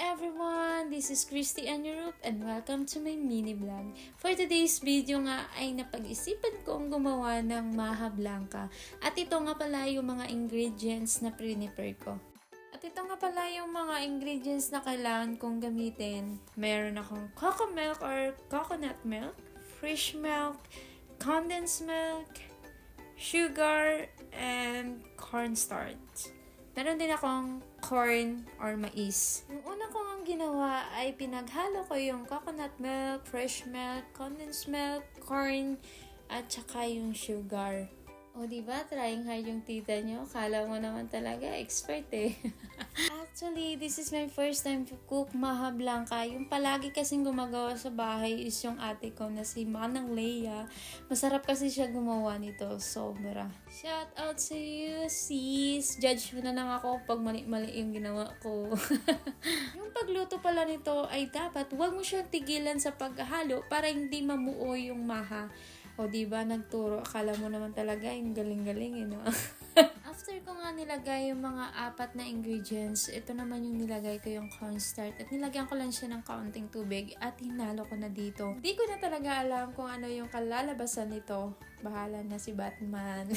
everyone! This is Christy Anyurup and welcome to my mini vlog. For today's video nga ay napag-isipan kong gumawa ng maha blanca. At ito nga pala yung mga ingredients na prepare ko. At ito nga pala yung mga ingredients na kailangan kong gamitin. Meron akong cocoa milk or coconut milk, fresh milk, condensed milk, sugar, and cornstarch. Meron din akong corn or mais. Yung una ko ang ginawa ay pinaghalo ko yung coconut milk, fresh milk, condensed milk, corn, at saka yung sugar. O diba, trying hard yung tita nyo? Kala mo naman talaga, expert eh. Actually, this is my first time to cook maha blanca. Yung palagi kasing gumagawa sa bahay is yung ate ko na si Manang Leia. Masarap kasi siya gumawa nito, sobra. Shout out sa you, sis! Judge mo na lang ako pag mali-mali yung ginawa ko. Yung pagluto pala nito ay dapat huwag mo siyang tigilan sa paghalo para hindi mamuo yung maha. O diba, nagturo. Akala mo naman talaga, yung galing-galing, no? After ko nga nilagay yung mga 4 na ingredients, ito naman yung nilagay ko yung cornstarch. At nilagyan ko lang siya ng kaunting tubig at hinalo ko na dito. Hindi ko na talaga alam kung ano yung kalalabasan nito. Bahala na si Batman.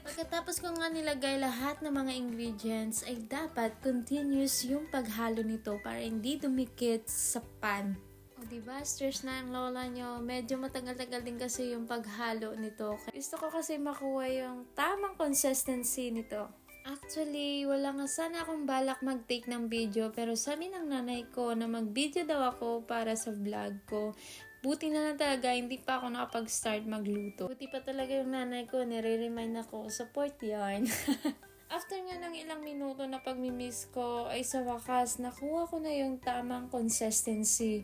Pagkatapos ko nga nilagay lahat ng mga ingredients, ay dapat continuous yung paghalo nito para hindi dumikit sa pan. O diba, stress na ang lola nyo. Medyo matagal-tagal din kasi yung paghalo nito. Gusto ko kasi makuha yung tamang consistency nito. Actually, wala nga sana akong balak mag-take ng video, pero sabi ng nanay ko na mag-video daw ako para sa vlog ko. Buti na lang talaga, hindi pa ako nakapag-start magluto. Buti pa talaga yung nanay ko, nire-remind ako, support yarn. After nga ng ilang minuto na pagmimiss ko, ay sa wakas, nakuha ko na yung tamang consistency.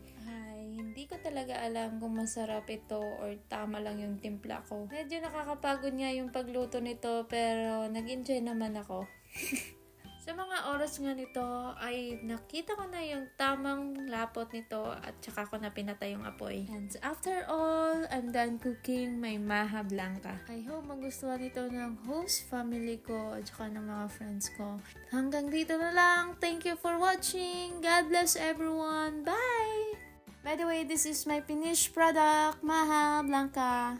Hindi ko talaga alam kung masarap ito or tama lang yung timpla ko. Medyo nakakapagod nga yung pagluto nito pero nag-enjoy naman ako. Sa mga oras nga nito ay nakita ko na yung tamang lapot nito at saka ko na pinatay yung apoy. And after all, I'm done cooking my maha blanca. I hope magustuhan ito ng host family ko at saka ng mga friends ko. Hanggang dito na lang. Thank you for watching. God bless everyone. Bye! By the way, this is my finished product, maha blanca.